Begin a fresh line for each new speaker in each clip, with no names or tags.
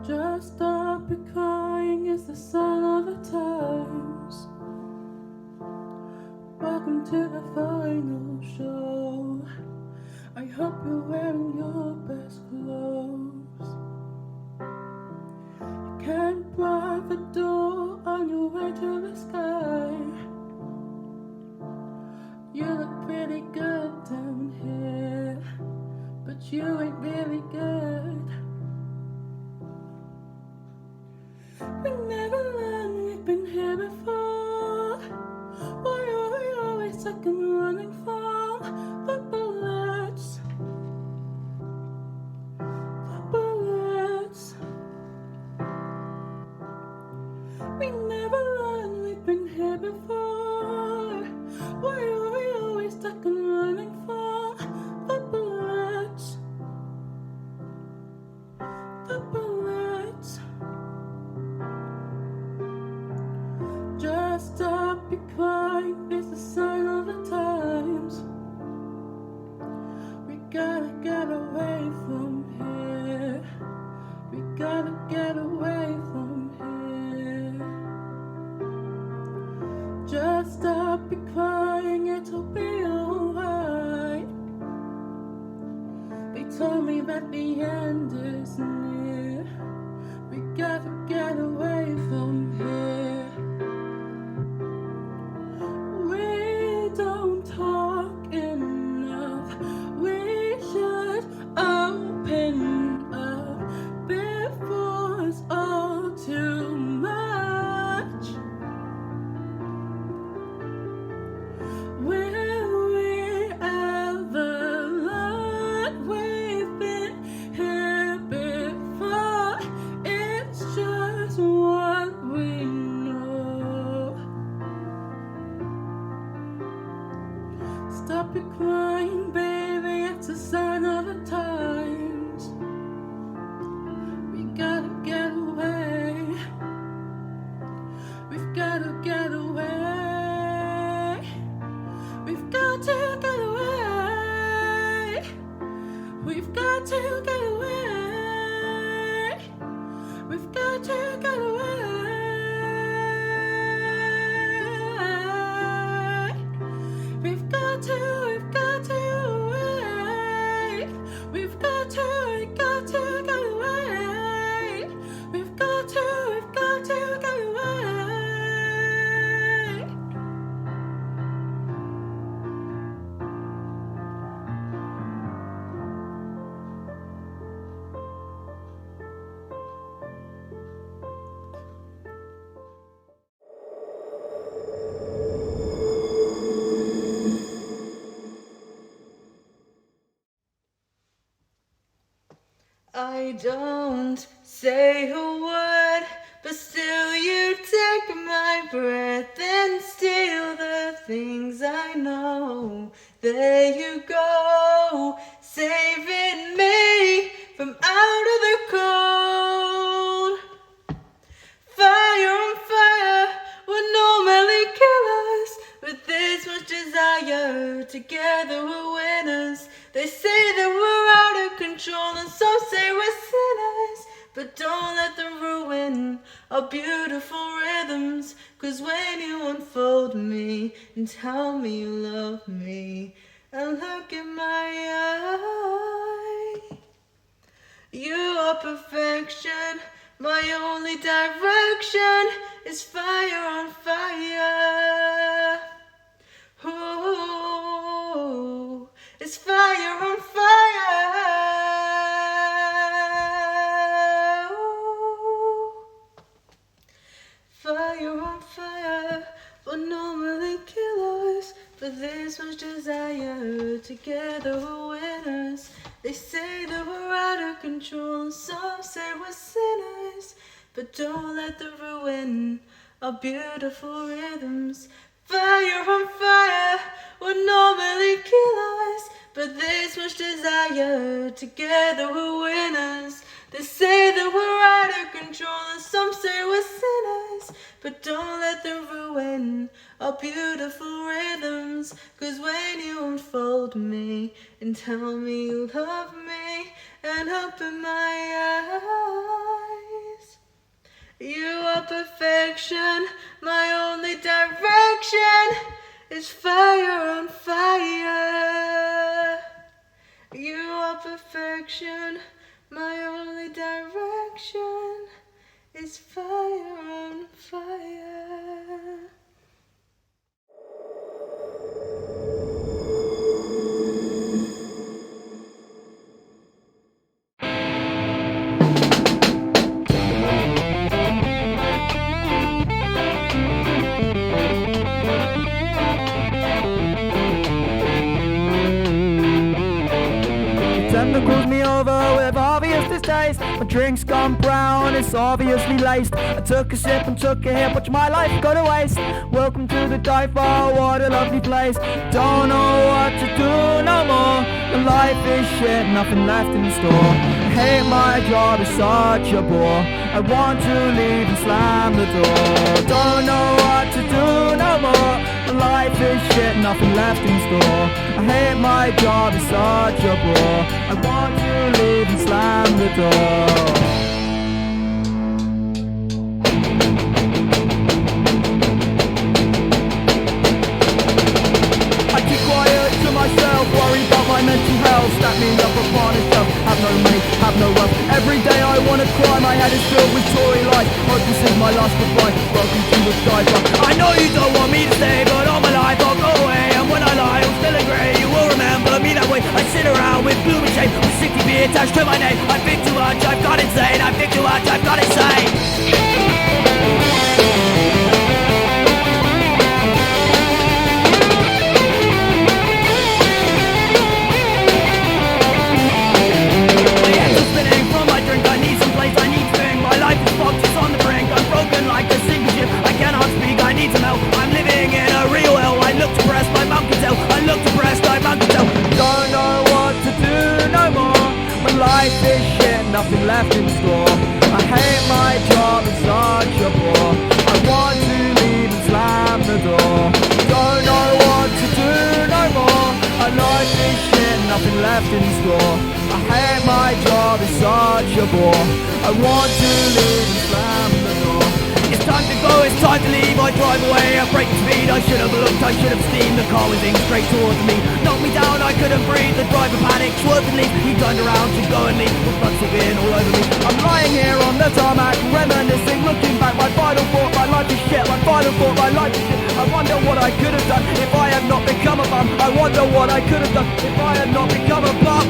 Just stop your crying, it's the sign of the times. Welcome to the final show. I hope you're wearing your best clothes. You can't block the door on your way to the sky. You look pretty good down here, but you ain't really good. We never learned, we've been here before. Why are we always stuck and running from the bullets? The bullets. We never learned, we've been here before. Why are we always stuck and running from the bullets? The bullets. Just stop your crying, it's a sign of the times. We gotta get away from here. We gotta get away from here. Just stop your crying, it'll be alright. They told me that the end is near. We gotta get away from here. We don't talk enough. We should open up before it's all too much. Will we ever learn? We've been here before. It's just what we know. Stop your crying, baby, it's a sign of the times. We gotta get away. We've gotta get away. We've got to get away. We've got to get away. We've got to get away. We've got to away. We've got to get away. We've got to get away.
I don't say a word, but still you take my breath and steal the things I know. There you go, saving me from out of the cold. Fire on fire would normally kill us, with this much desire, together we're winners. They say that we're out of control and some say we're sinners, but don't let them ruin our beautiful rhythms. Cause when you unfold me and tell me you love me and look in my eye, you are perfection. My only direction is fire on fire. Ooh, it's fire on fire. Ooh. Fire on fire will normally kill us, but there's much desire. Together we're winners. They say that we're out of control and some say we're sinners, but don't let them ruin our beautiful rhythms. Fire on fire would normally kill us, but there's much desire. Together we're winners. They say that we're out of control and some say we're sinners, but don't let them ruin our beautiful rhythms. Cause when you unfold me and tell me you love me and open my eyes, You are perfection, my only direction is fire on fire. You are perfection, my only direction is fire on fire.
Tender calls me over with obvious distaste. My drink's gone brown, it's obviously laced. I took a sip and took a hit, watch my life go to waste. Welcome to the dive bar, what a lovely place. Don't know what to do no more. The life is shit, nothing left in store. I hate my job, it's such a bore. I want to leave and slam the door. Don't know what to do no more. The life is shit, nothing left in store. I hate my job, it's such a bore. I want to leave and slam the door. I keep quiet to myself, worry about my mental health. Stack me up upon a shelf, have no money, have no wealth. Every day I wanna cry, my head is filled with toy lights. Hope this is my last goodbye, welcome to the sky. I know you don't want me to stay, but all my life I'll go away. And when I lie, I'm still in grey, you will remember me that way. I sit around with gloom and shame, with 60 beer attached to my name. I think too much, I've got insane. I think too much, I've got insane. I'm living in a real hell. I look depressed, my mum can tell. I look depressed, my mum can tell. Don't know what to do no more. My life is shit, nothing left in store. I hate my job, it's such a bore. I want to leave and slam the door. Don't know what to do no more. My life is shit, nothing left in store. I hate my job, it's such a bore. I want to leave and slam the door. It's time to go, it's time to leave. I drive away at breaking speed. I should have looked, I should have steamed. The car was in straight towards me. Knocked me down, I couldn't breathe. The driver panicked, swerved and leave. He turned around to go and leave, with blood slipping all over me. I'm lying here on the tarmac, reminiscing, looking back. My final thought, my life is shit. My final thought, my life is shit. I wonder what I could have done if I had not become a bum. I wonder what I could have done if I had not become a bum.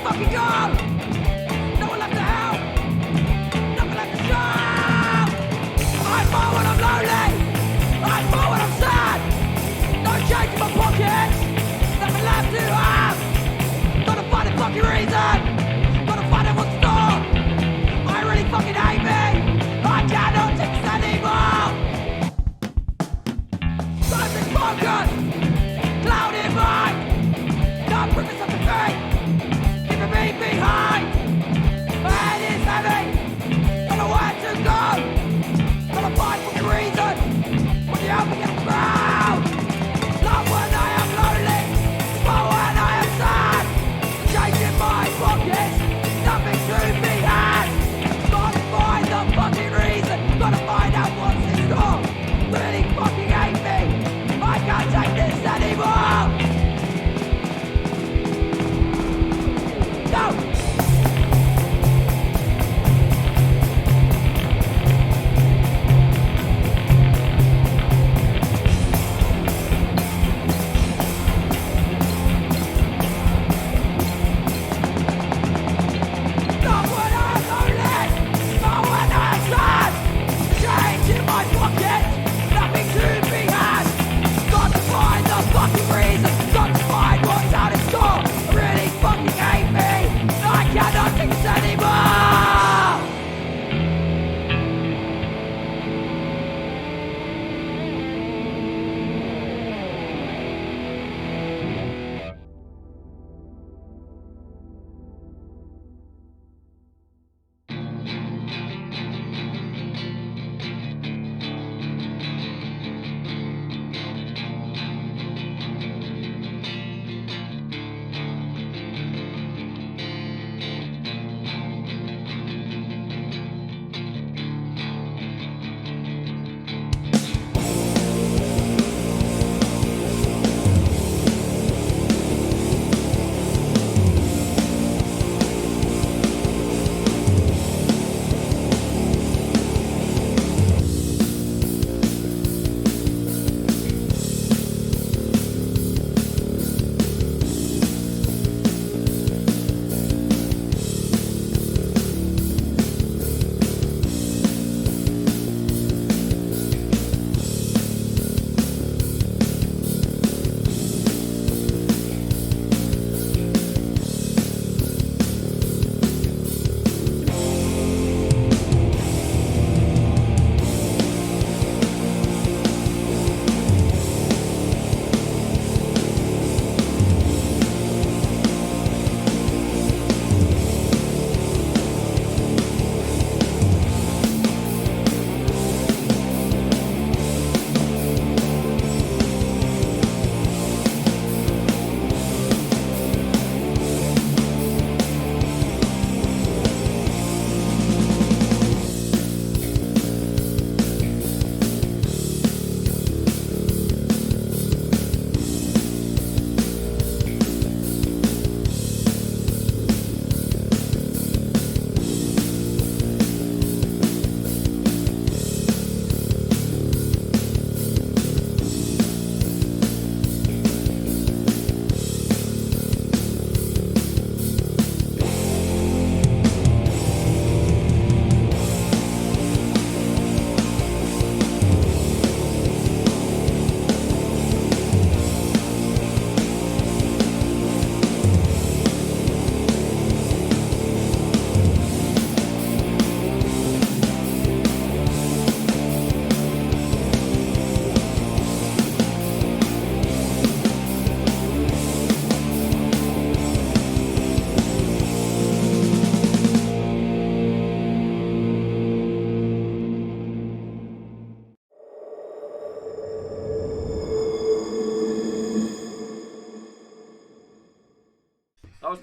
Fucking go! No one left to help!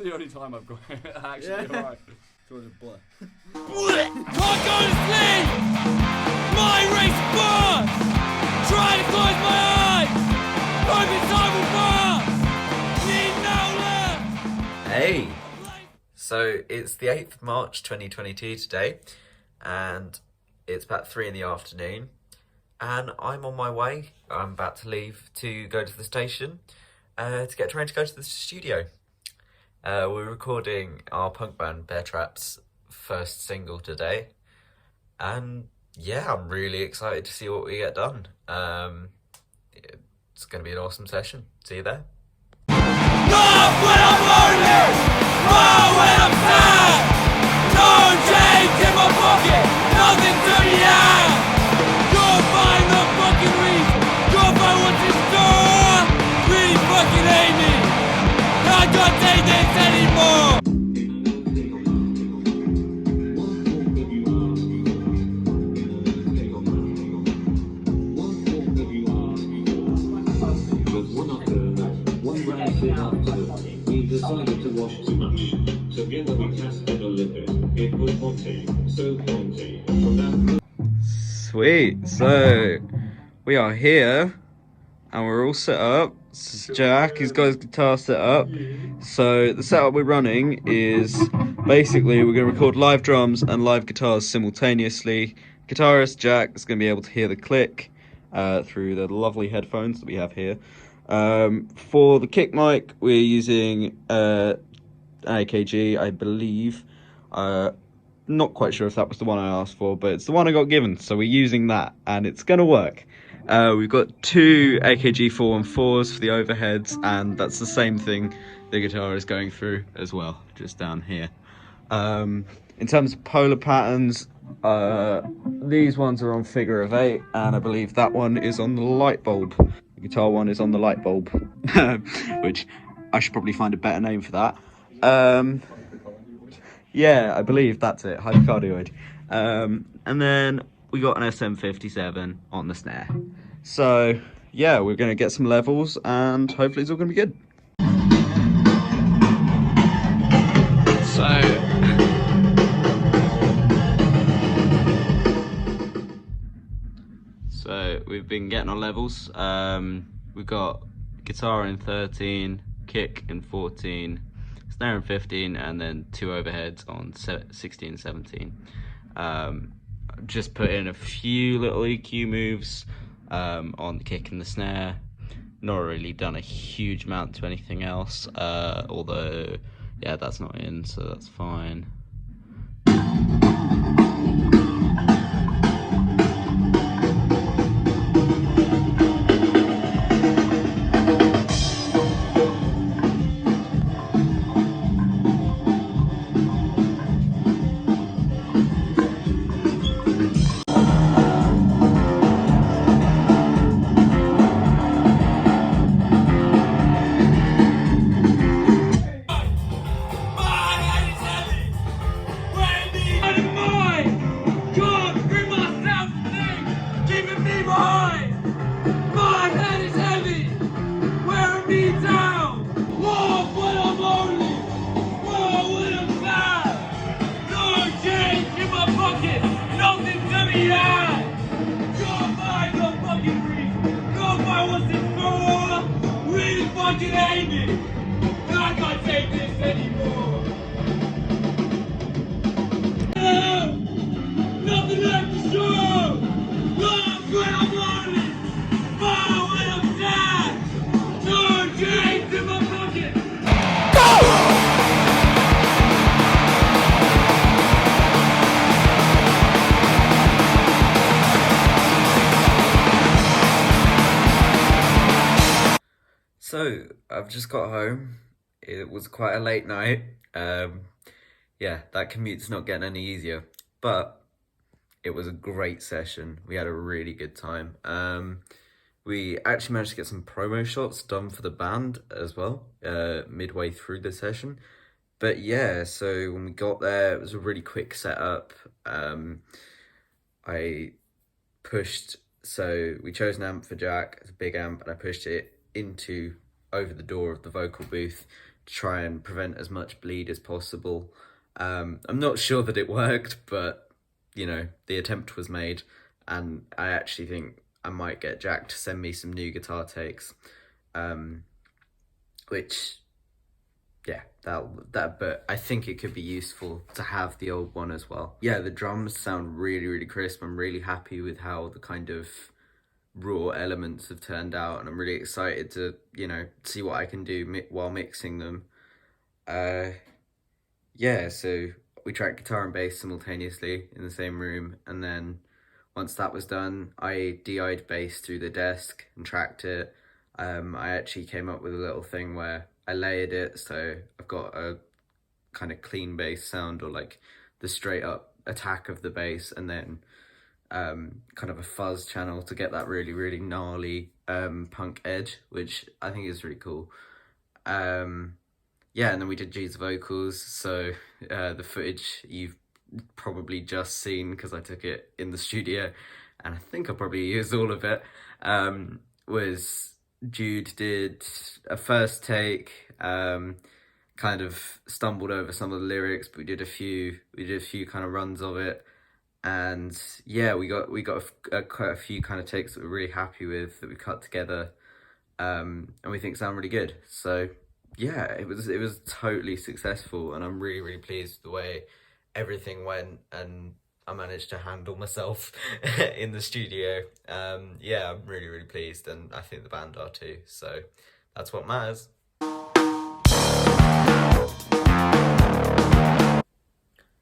the only time I've got it actually right.
Georgia blur.
Can't go to sleep! My race bar! Try to close my eyes! Hoping time will pass! Need no left!
Hey! So it's the 8th of March 2022 today, and it's about 3 in the afternoon, and I'm on my way. I'm about to leave to go to the station to get trained to go to the studio. We're recording our punk band Bear Trap's first single today, and yeah, I'm really excited to see what we get done. It's going to be an awesome session. See you there.
Laugh when I'm lonely! Smile when I'm sad! No change in my pocket! Nothing to be had! You'll find the fucking reason! You'll find what's in store! Really fucking hate me! I can't take this anymore!
We decided to wash too much. Together we cast in a liquid. It was Monty, so Monty. From that.
Sweet. So we are here, and we're all set up. This is Jack. He's got his guitar set up. So the setup we're running is basically we're going to record live drums and live guitars simultaneously. Guitarist Jack is going to be able to hear the click through the lovely headphones that we have here. For the kick mic, we're using an AKG, I believe. Not quite sure if that was the one I asked for, but it's the one I got given, so we're using that, and it's going to work. We've got 2 AKG 414s for the overheads, and that's the same thing the guitar is going through as well, just down here. In terms of polar patterns, these ones are on figure of 8, and I believe that one is on the light bulb. The guitar one is on the light bulb, which I should probably find a better name for that. Yeah, I believe that's it, hypercardioid. And then we got an SM57 on the snare. So yeah, we're going to get some levels, and hopefully it's all going to be good. So we've been getting our levels. We've got guitar in 13, kick in 14, snare in 15, and then 2 overheads on 16 and 17. Just put in a few little EQ moves on the kick and the snare. Not really done a huge amount to anything else, although yeah, that's not in, so that's fine.
I can't take this anymore. Nothing left to show. Love when I'm lonely. Smile when I'm sad. No change in my pocket.
So I've just got home. It was quite a late night. Yeah, that commute's not getting any easier, but it was a great session. We had a really good time. We actually managed to get some promo shots done for the band as well, midway through the session. But yeah, so when we got there, it was a really quick setup. I pushed, so we chose an amp for Jack, it's a big amp, and I pushed it over the door of the vocal booth, to try and prevent as much bleed as possible. I'm not sure that it worked, but you know, the attempt was made, and I actually think I might get Jack to send me some new guitar takes, which, yeah, but I think it could be useful to have the old one as well. Yeah, the drums sound really, really crisp. I'm really happy with how the kind of raw elements have turned out, and I'm really excited to, you know, see what I can do while mixing them. Yeah, so we tracked guitar and bass simultaneously in the same room, and then once that was done, I DI'd bass through the desk and tracked it. I actually came up with a little thing where I layered it, so I've got a kind of clean bass sound, or like the straight up attack of the bass, and then kind of a fuzz channel to get that really, really gnarly punk edge, which I think is really cool. Yeah, and then we did G's vocals, so the footage you've probably just seen, because I took it in the studio, and I think I probably used all of it, was Jude did a first take, kind of stumbled over some of the lyrics, but we did a few kind of runs of it, and yeah, we got quite a few kind of takes that we're really happy with, that we cut together, and we think sound really good. So yeah, it was totally successful, and I'm really, really pleased with the way everything went, and I managed to handle myself in the studio. Yeah, I'm really, really pleased, and I think the band are too, so that's what matters.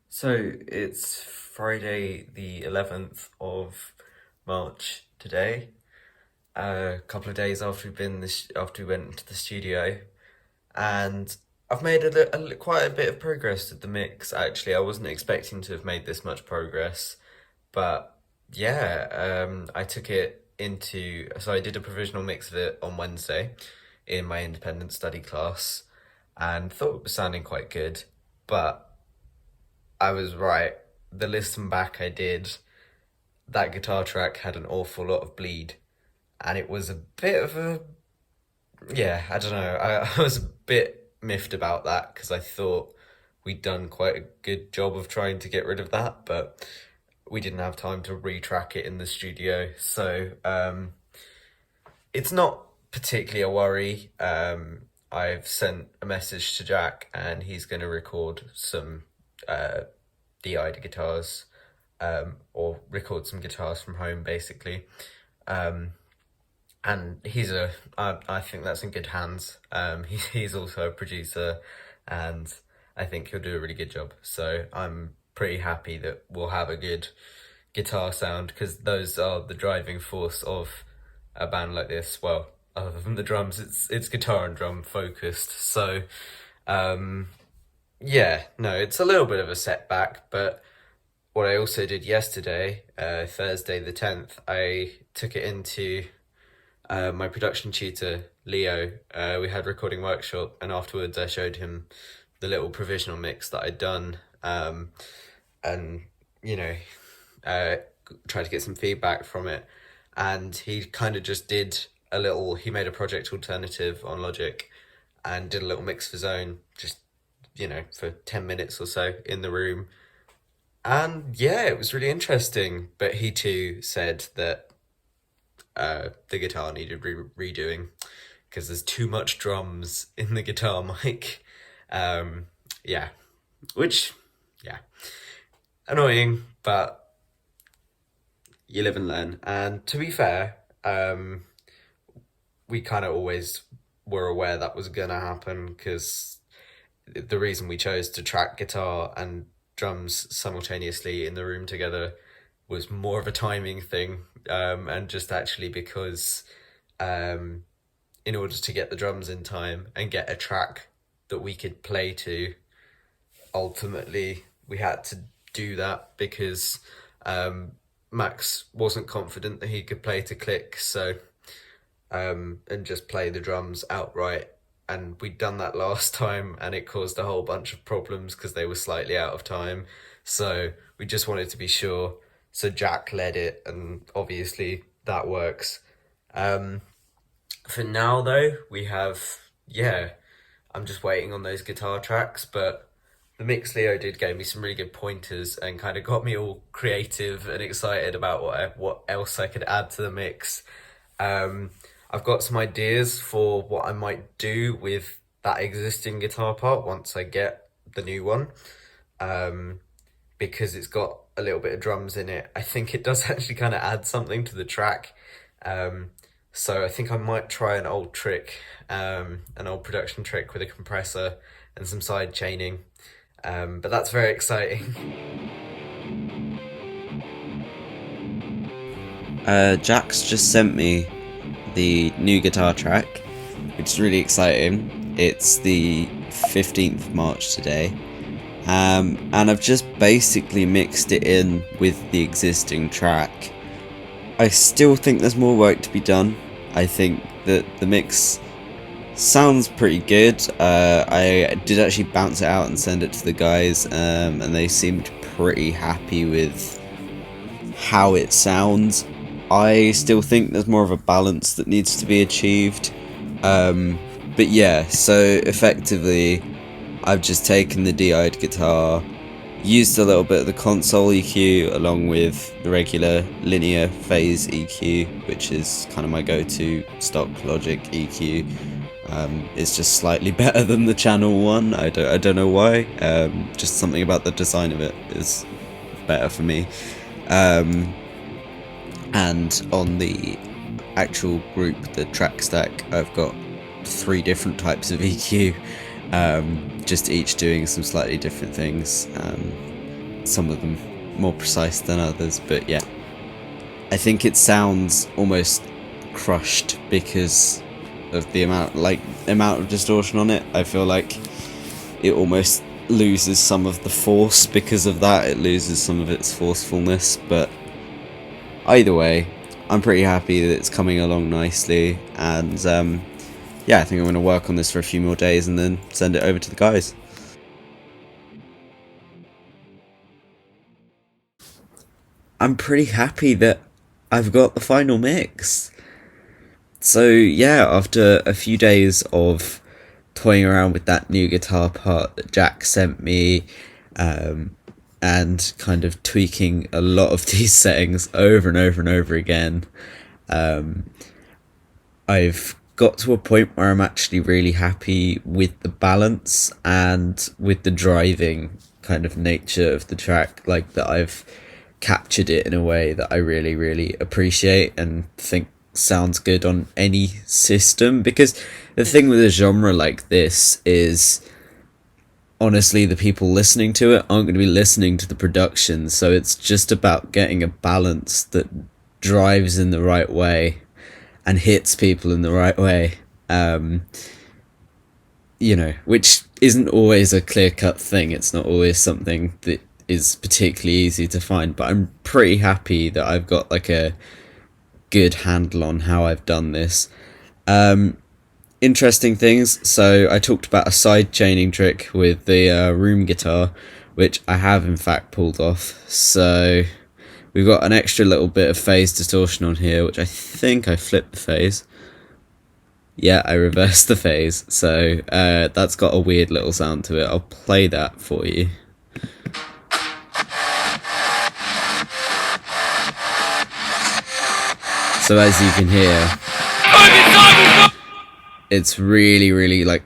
So it's Friday the 11th of March today, a couple of days after we went into the studio, and I've made quite a bit of progress with the mix. Actually, I wasn't expecting to have made this much progress, but yeah, I took it so I did a provisional mix of it on Wednesday in my independent study class, and thought it was sounding quite good, but I was right. The listen back I did, that guitar track had an awful lot of bleed, and it was a bit of a, yeah, I don't know, I was a bit miffed about that, because I thought we'd done quite a good job of trying to get rid of that, but we didn't have time to retrack it in the studio, so it's not particularly a worry. I've sent a message to Jack, and he's going to record some DI'd guitars, or record some guitars from home, basically. And I think that's in good hands. He's also a producer, and I think he'll do a really good job. So I'm pretty happy that we'll have a good guitar sound, because those are the driving force of a band like this. Well, other than the drums, it's guitar and drum focused. So yeah, no, it's a little bit of a setback, but what I also did yesterday, Thursday the 10th, I took it into my production tutor, Leo. We had recording workshop, and afterwards I showed him the little provisional mix that I'd done, and, you know, tried to get some feedback from it, and he kind of just did he made a project alternative on Logic, and did a little mix of his own, just, you know, for 10 minutes or so in the room. And yeah, it was really interesting, but he too said that the guitar needed redoing, because there's too much drums in the guitar mic. Yeah, which, yeah, annoying, but you live and learn. And to be fair, we kind of always were aware that was gonna happen, because the reason we chose to track guitar and drums simultaneously in the room together was more of a timing thing, and just actually because in order to get the drums in time and get a track that we could play to, ultimately we had to do that, because Max wasn't confident that he could play to click, so and just play the drums outright. And we'd done that last time, and it caused a whole bunch of problems because they were slightly out of time. So we just wanted to be sure. So Jack led it, and obviously that works. For now, though, we have, I'm just waiting on those guitar tracks, but the mix Leo did gave me some really good pointers and kind of got me all creative and excited about what else I could add to the mix. I've got some ideas for what I might do with that existing guitar part once I get the new one, because it's got a little bit of drums in it. I think it does actually kind of add something to the track. So I think I might try an old trick, an old production trick with a compressor and some side chaining. But that's very exciting.
Jax just sent me the new guitar track, which is really exciting. It's the 15th of March today, and I've just basically mixed it in with the existing track. I still think there's more work to be done. I think that the mix sounds pretty good. I did actually bounce it out and send it to the guys, and they seemed pretty happy with how it sounds. I still think there's more of a balance that needs to be achieved. But yeah, so effectively, I've just taken the DI'd guitar, used a little bit of the console EQ along with the regular linear phase EQ, which is kind of my go-to stock Logic EQ. It's just slightly better than the channel one. I don't know why. Just something about the design of it is better for me. And on the actual group, the track stack, I've got 3 different types of EQ, just each doing some slightly different things, some of them more precise than others, but yeah. I think it sounds almost crushed because of the amount of distortion on it. I feel like it almost loses some of the force because of that. It loses some of its forcefulness, but either way, I'm pretty happy that it's coming along nicely, and yeah, I think I'm going to work on this for a few more days and then send it over to the guys. I'm pretty happy that I've got the final mix. So yeah, after a few days of toying around with that new guitar part that Jack sent me, and kind of tweaking a lot of these settings over and over and over again, I've got to a point where I'm actually really happy with the balance and with the driving kind of nature of the track, like that I've captured it in a way that I really, really appreciate and think sounds good on any system. Because the thing with a genre like this is, honestly, the people listening to it aren't going to be listening to the production, so it's just about getting a balance that drives in the right way and hits people in the right way, you know, which isn't always a clear-cut thing. It's not always something that is particularly easy to find, but I'm pretty happy that I've got like a good handle on how I've done this. Interesting things, so I talked about a side chaining trick with the room guitar, which I have in fact pulled off. So we've got an extra little bit of phase distortion on here, which I think I flipped the phase. Yeah, I reversed the phase, so that's got a weird little sound to it. I'll play that for you. So as you can hear, it's really, really like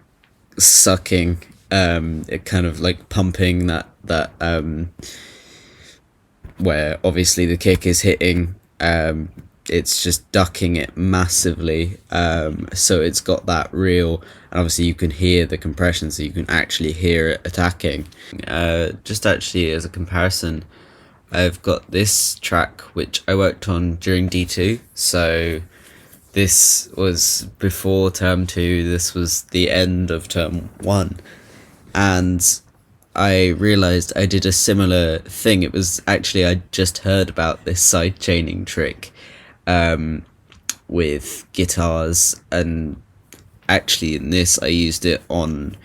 sucking, it kind of like pumping that where obviously the kick is hitting, it's just ducking it massively, so it's got that real, and obviously you can hear the compression, so you can actually hear it attacking. Just actually as a comparison, I've got this track which I worked on during D2, so this was before term 2, this was the end of term 1, and I realised I did a similar thing. It was actually, I just heard about this side chaining trick with guitars, and actually in this I used it on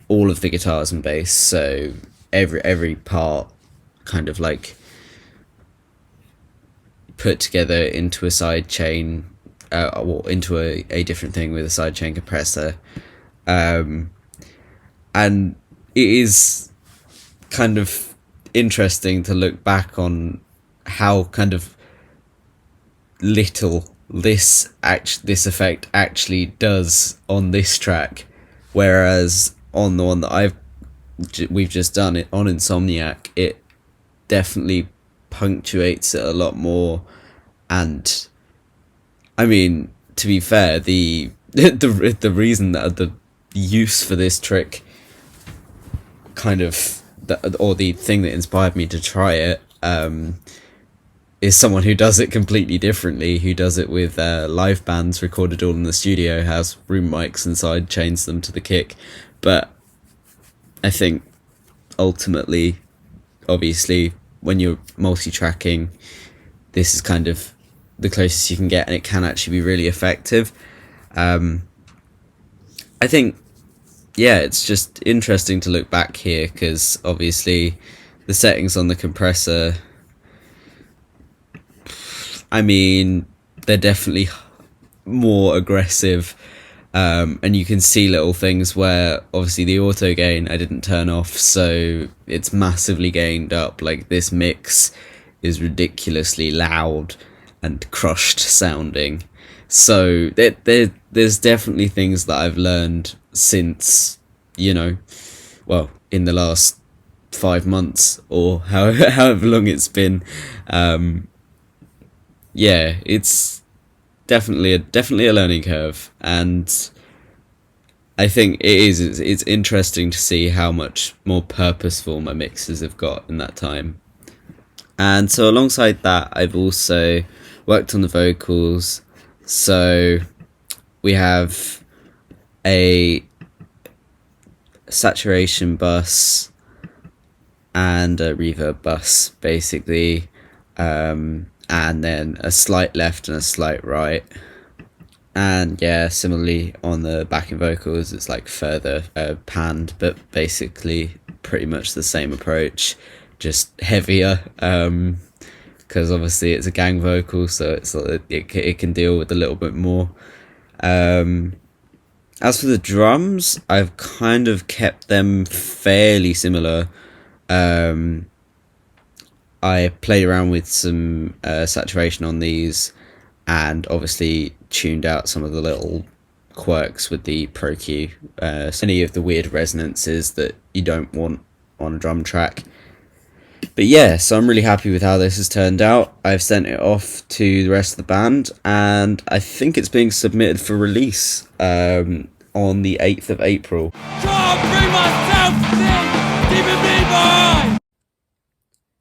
all of the guitars and bass, so every part kind of like put together into a side chain, or into a different thing with a sidechain compressor,
and it is kind of interesting to look back on how kind of little this effect actually does on this track, whereas on the one that we've just done it on Insomniac, it definitely punctuates it a lot more. And I mean, to be fair, the reason that the use for this trick kind of or the thing that inspired me to try it is someone who does it completely differently, who does it with live bands recorded all in the studio, has room mics inside, chains them to the kick. But I think ultimately, obviously, when you're multi-tracking, this is kind of the closest you can get, and it can actually be really effective. I think, yeah, it's just interesting to look back here, because obviously the settings on the compressor, I mean, they're definitely more aggressive, and you can see little things where obviously the auto gain I didn't turn off, so it's massively gained up. Like, this mix is ridiculously loud and crushed sounding. So there's definitely things that I've learned since, you know, well, in the last 5 months or however long it's been. Yeah, it's definitely a learning curve, and I think it's interesting to see how much more purposeful my mixes have got in that time. And so alongside that, I've also worked on the vocals. So we have a saturation bus and a reverb bus, basically, and then a slight left and a slight right. And yeah, similarly on the backing vocals, it's like further panned, but basically pretty much the same approach, just heavier, because obviously it's a gang vocal, so it can deal with a little bit more. As for the drums, I've kind of kept them fairly similar. I played around with some saturation on these, and obviously tuned out some of the little quirks with the Pro Q, any of the weird resonances that you don't want on a drum track. But yeah, so I'm really happy with how this has turned out. I've sent it off to the rest of the band, and I think it's being submitted for release on the 8th of April.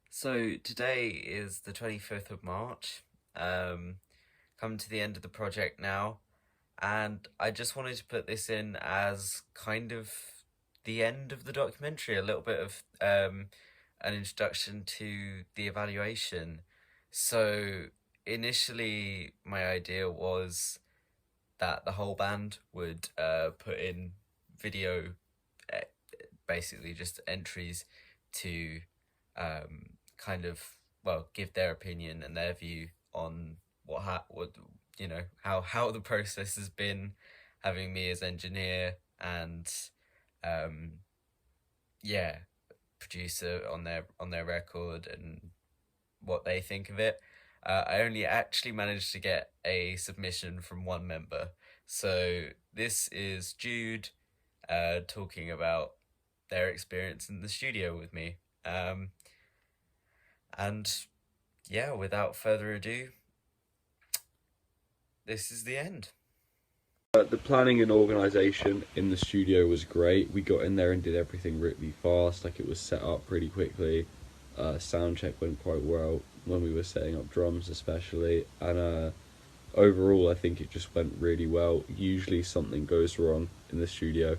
So today is the 25th of March. Come to the end of the project now, and I just wanted to put this in as kind of the end of the documentary, a little bit of an introduction to the evaluation. So initially my idea was that the whole band would put in video, basically just entries to kind of, well, give their opinion and their view on how the process has been, having me as engineer and producer on their record, and what they think of it. I only actually managed to get a submission from one member, so this is Jude talking about their experience in the studio with me. And yeah, without further ado, this is the end.
The planning and organisation in the studio was great. We got in there and did everything really fast, like it was set up pretty quickly. Sound check went quite well when we were setting up drums especially, and overall I think it just went really well. Usually something goes wrong in the studio,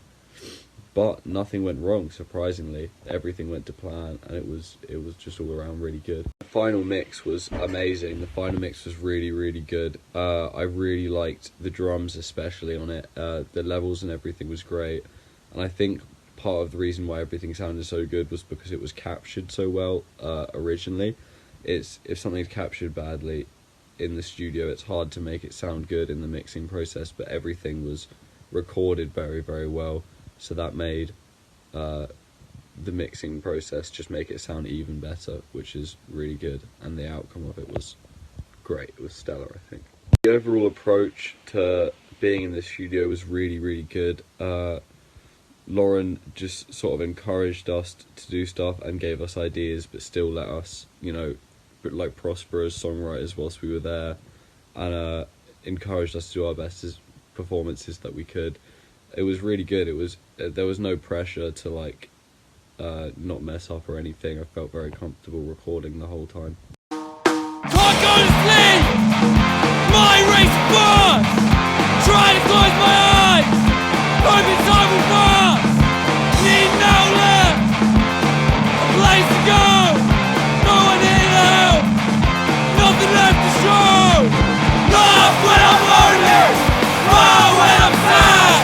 but nothing went wrong, surprisingly. Everything went to plan, and it was just all around really good. The final mix was amazing. The final mix was really, really good. I really liked the drums especially on it. The levels and everything was great, and I think part of the reason why everything sounded so good was because it was captured so well originally. If something's captured badly in the studio, it's hard to make it sound good in the mixing process, but everything was recorded very, very well. So that made the mixing process just make it sound even better, which is really good. And the outcome of it was great. It was stellar, I think. The overall approach to being in the studio was really, really good. Lauren just sort of encouraged us to do stuff and gave us ideas, but still let us, you know, like prosper as songwriters whilst we were there, and encouraged us to do our best performances that we could. It was really good. There was no pressure to like not mess up or anything. I felt very comfortable recording the whole time.
Can't go to sleep! My race burns! Try to close my eyes! Hoping time will pass! Need no left! A place to go! No one here to help! Nothing left to show! Laugh when I'm lonely! Smile when I'm sad!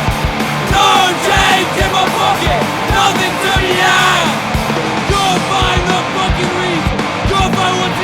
No change in my pocket! Nothing to the add! You'll find the fucking reason! You'll find what's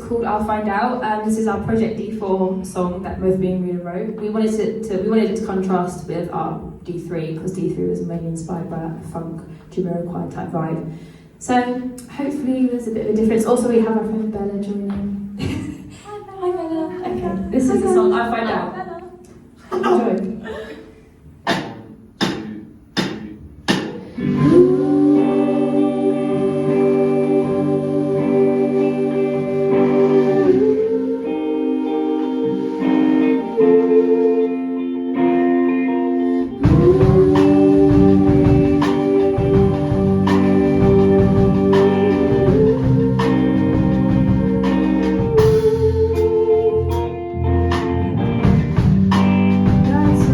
called I'll Find Out. This is our Project D4 song that both me and Rita wrote. We wanted it to contrast with our D3 because D3 was mainly inspired by like a funk, Jamiroquai type vibe. So hopefully there's a bit of a difference. Also, we have our friend Bella joining. Hi Bella. Okay, this is the song I'll Find Out. Enjoy. That's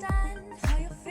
understand how you're